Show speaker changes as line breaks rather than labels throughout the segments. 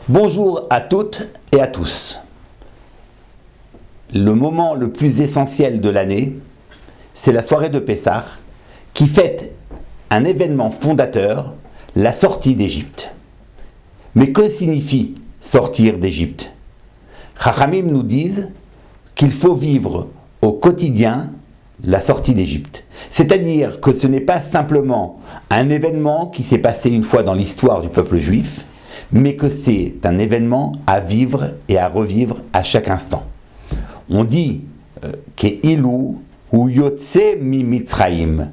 Bonjour à toutes et à tous. Le moment le plus essentiel de l'année, c'est la soirée de Pessah, qui fête un événement fondateur, la sortie d'Égypte. Mais que signifie sortir d'Égypte? Chachamim nous disent qu'il faut vivre au quotidien la sortie d'Égypte. C'est-à-dire que ce n'est pas simplement un événement qui s'est passé une fois dans l'histoire du peuple juif, mais que c'est un événement à vivre et à revivre à chaque instant. On dit qu'Ilou ou Yotse mi Mitzraïm,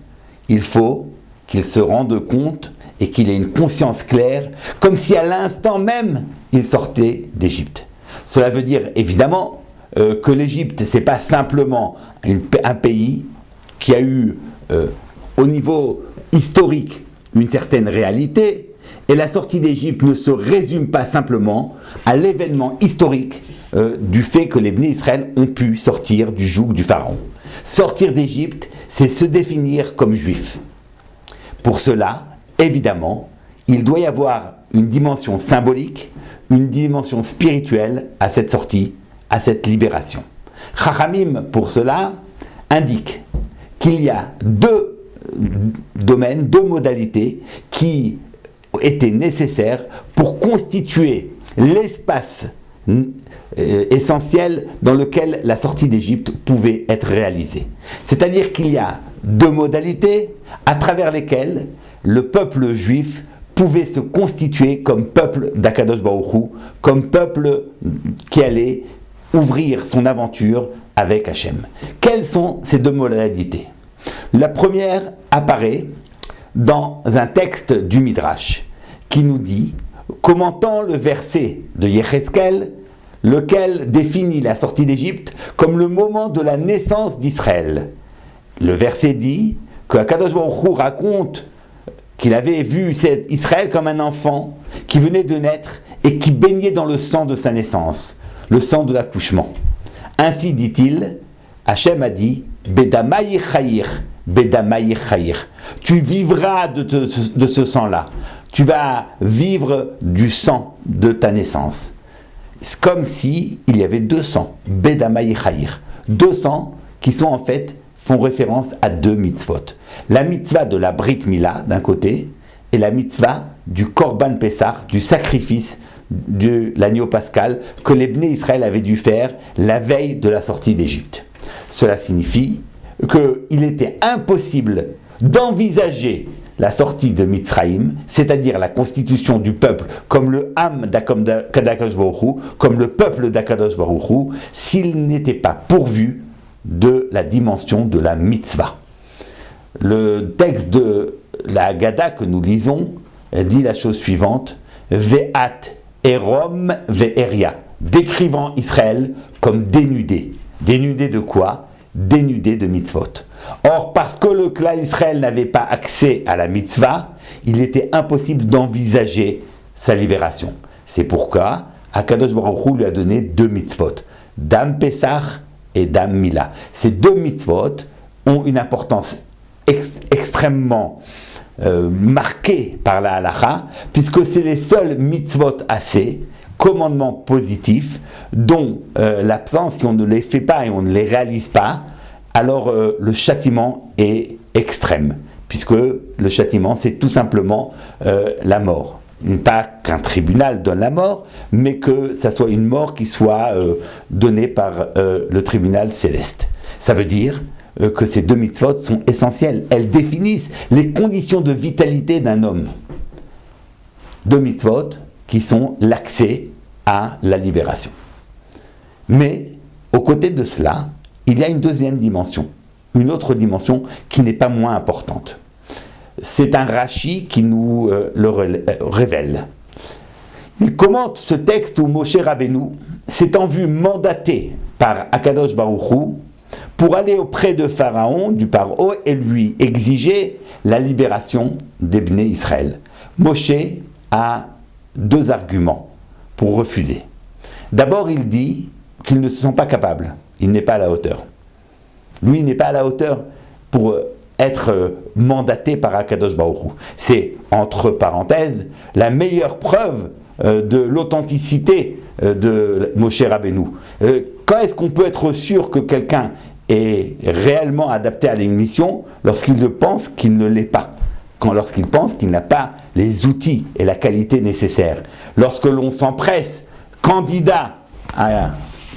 il faut qu'il se rende compte et qu'il ait une conscience claire, comme si à l'instant même il sortait d'Égypte. Cela veut dire évidemment que l'Égypte, ce n'est pas simplement un pays qui a eu au niveau historique une certaine réalité, et la sortie d'Égypte ne se résume pas simplement à l'événement historique du fait que les Bnei Israël ont pu sortir du joug du Pharaon. Sortir d'Égypte, c'est se définir comme juif. Pour cela, évidemment, il doit y avoir une dimension symbolique, une dimension spirituelle à cette sortie, à cette libération. Chachamim, pour cela, indique qu'il y a deux domaines, deux modalités qui étaient nécessaires pour constituer l'espace essentiel dans lequel la sortie d'Égypte pouvait être réalisée. C'est-à-dire qu'il y a deux modalités à travers lesquelles le peuple juif pouvait se constituer comme peuple d'Akadosh Baruch Hu, comme peuple qui allait ouvrir son aventure avec Hachem. Quelles sont ces deux modalités? La première apparaît dans un texte du Midrash qui nous dit, commentant le verset de Yecheskel, lequel définit la sortie d'Égypte comme le moment de la naissance d'Israël. Le verset dit que Akadosh Baruch Hu raconte qu'il avait vu Israël comme un enfant qui venait de naître et qui baignait dans le sang de sa naissance, le sang de l'accouchement. Ainsi dit-il, Hachem a dit, Bedamaï Chayir, Bedamaï Chayir. Tu vivras de ce sang-là. Tu vas vivre du sang de ta naissance. C'est comme si il y avait deux sangs, Bedamaï Chayir. Deux sangs qui sont en fait, font référence à deux mitzvot. La mitzvah de la Brit Mila d'un côté et la mitzvah du Korban Pessah, du sacrifice de l'agneau pascal que les Bnei Israël avaient dû faire la veille de la sortie d'Égypte. Cela signifie qu'il était impossible d'envisager la sortie de Mitzraïm, c'est-à-dire la constitution du peuple comme le Ham d'Akadosh Baruch Hu, comme le peuple d'Akadosh Baruch Hu, s'il n'était pas pourvu de la dimension de la mitzvah. Le texte de la Haggadah que nous lisons dit la chose suivante, Ve'at erom ve'eria, décrivant Israël comme dénudé. Dénudé de quoi? Dénudé de mitzvot. Or, parce que le clan Israël n'avait pas accès à la mitzvah, il était impossible d'envisager sa libération. C'est pourquoi Akadosh Baruch Hu lui a donné deux mitzvot, Dam Pessah et Dam Mila. Ces deux mitzvot ont une importance extrêmement marquée par la halacha, puisque c'est les seuls mitzvot assez, commandements positifs, dont l'absence, si on ne les fait pas et on ne les réalise pas, alors le châtiment est extrême, puisque le châtiment, c'est tout simplement la mort. Pas qu'un tribunal donne la mort, mais que ça soit une mort qui soit donnée par le tribunal céleste. Ça veut dire que ces deux mitzvot sont essentielles. Elles définissent les conditions de vitalité d'un homme. Deux mitzvot qui sont l'accès à la libération. Mais, aux côtés de cela, il y a une deuxième dimension, une autre dimension qui n'est pas moins importante. C'est un Rashi qui nous le révèle. Il commente ce texte où Moshe Rabbeinu s'étant vu mandaté par Akadosh Baruch Hu pour aller auprès de Pharaon, du Paro, et lui exiger la libération des Bnei Israël. Moshe a deux arguments pour refuser. D'abord, il dit qu'il ne se sent pas capable, il n'est pas à la hauteur. Lui, il n'est pas à la hauteur pour être mandaté par Akadosh Baruch Hu. C'est, entre parenthèses, la meilleure preuve de l'authenticité de Moshe Rabbeinu. Quand est-ce qu'on peut être sûr que quelqu'un est réellement adapté à l'émission? Lorsqu'il pense qu'il ne l'est pas. Lorsqu'il pense qu'il n'a pas les outils et la qualité nécessaires. Lorsque l'on s'empresse candidat à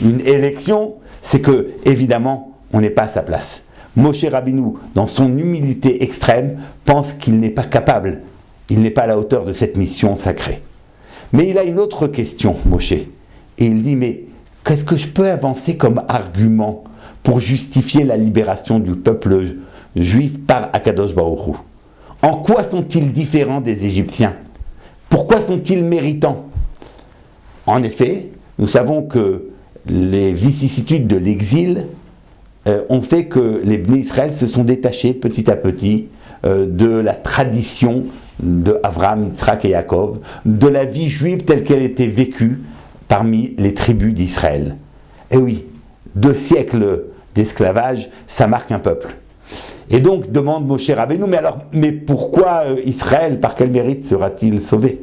une élection, c'est que, évidemment, on n'est pas à sa place. Moshe Rabbeinu, dans son humilité extrême, pense qu'il n'est pas capable, il n'est pas à la hauteur de cette mission sacrée. Mais il a une autre question, Moshe, et il dit, mais qu'est-ce que je peux avancer comme argument pour justifier la libération du peuple juif par Akadosh Baruch Hu? En quoi sont-ils différents des Égyptiens? Pourquoi sont-ils méritants? En effet, nous savons que les vicissitudes de l'exil ont fait que les Bnei Israël se sont détachés petit à petit de la tradition de Abraham, Yitzhak et Yaakov, de la vie juive telle qu'elle était vécue parmi les tribus d'Israël. Et oui, 2 siècles d'esclavage, ça marque un peuple. Et donc, demande Moshe Rabbeinu, mais pourquoi Israël, par quel mérite sera-t-il sauvé?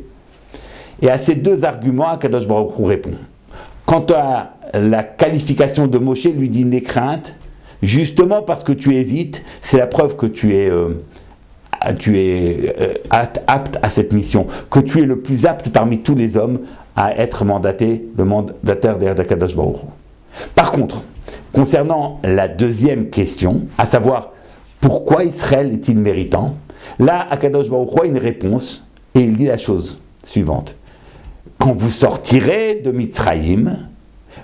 Et à ces 2 arguments, Akadosh Baruch Hu répond. Quant à la qualification de Moshe, lui dit n'aie crainte, justement parce que tu hésites, c'est la preuve que tu es apte à cette mission, que tu es le plus apte parmi tous les hommes à être mandaté, le mandataire d'Akadosh Baruch Hu. Par contre, concernant la deuxième question, à savoir pourquoi Israël est-il méritant, là, Akadosh Baruch Hu a une réponse et il dit la chose suivante. Quand vous sortirez de Mitzrayim,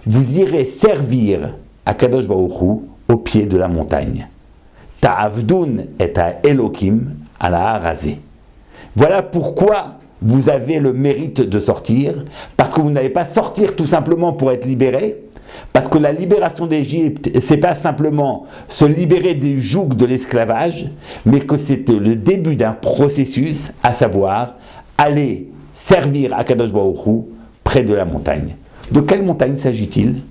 vous irez servir Akadosh Baruch Hu au pied de la montagne. Ta'avdun et à Elokim à la Harazé. Voilà pourquoi vous avez le mérite de sortir, parce que vous n'allez pas sortir tout simplement pour être libéré, parce que la libération d'Égypte, c'est pas simplement se libérer du joug de l'esclavage, mais que c'est le début d'un processus, à savoir aller servir Akadosh Baruch Hu près de la montagne. De quelle montagne s'agit-il?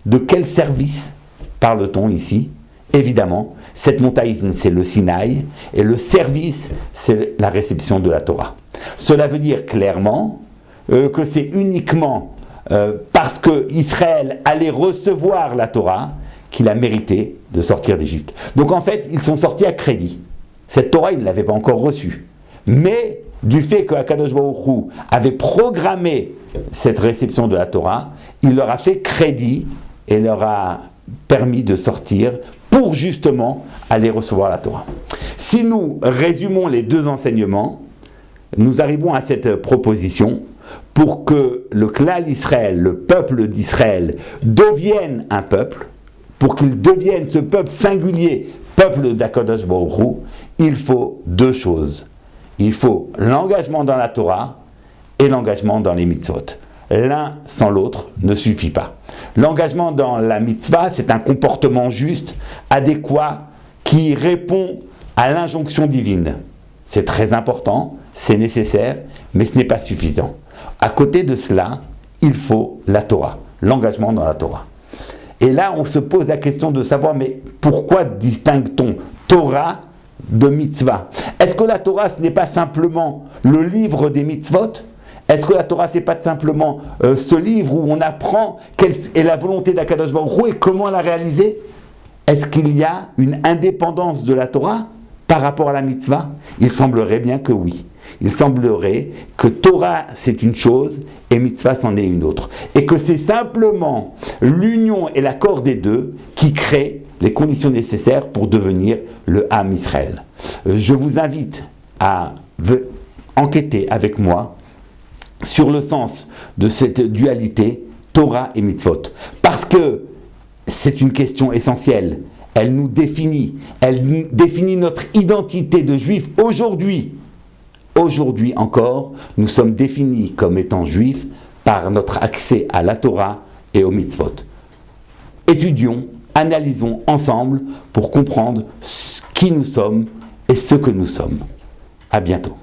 De quel service parle-t-on ici? Évidemment, cette montagne, c'est le Sinaï, et le service, c'est la réception de la Torah. Cela veut dire clairement que c'est uniquement parce qu'Israël allait recevoir la Torah qu'il a mérité de sortir d'Égypte. Donc en fait, ils sont sortis à crédit. Cette Torah, ils ne l'avaient pas encore reçue. Mais du fait que Akadosh Baruch Hu avait programmé cette réception de la Torah, il leur a fait crédit et leur a permis de sortir pour justement aller recevoir la Torah. Si nous résumons les 2 enseignements, nous arrivons à cette proposition pour que le Klal Israël, le peuple d'Israël, devienne un peuple, pour qu'il devienne ce peuple singulier, peuple d'Akadosh Baruch Hu, il faut 2 choses. Il faut l'engagement dans la Torah et l'engagement dans les mitzvot. L'un sans l'autre ne suffit pas. L'engagement dans la mitzvah, c'est un comportement juste, adéquat, qui répond à l'injonction divine. C'est très important, c'est nécessaire, mais ce n'est pas suffisant. À côté de cela, il faut la Torah, l'engagement dans la Torah. Et là, on se pose la question de savoir, mais pourquoi distingue-t-on Torah de mitzvah? Est-ce que la Torah, ce n'est pas simplement le livre des mitzvot? Est-ce que la Torah, ce n'est pas simplement ce livre où on apprend quelle est la volonté d'Akadosh Baruch Hu et comment la réaliser? Est-ce qu'il y a une indépendance de la Torah par rapport à la mitzvah? Il semblerait bien que oui. Il semblerait que Torah, c'est une chose et mitzvah, c'en est une autre. Et que c'est simplement l'union et l'accord des 2 qui créent les conditions nécessaires pour devenir le Ham Israël. Je vous invite à enquêter avec moi sur le sens de cette dualité Torah et mitzvot. Parce que c'est une question essentielle. Elle nous définit. Elle définit notre identité de juif aujourd'hui. Aujourd'hui encore, nous sommes définis comme étant juifs par notre accès à la Torah et aux mitzvot. Étudions, analysons ensemble pour comprendre qui nous sommes et ce que nous sommes. À bientôt.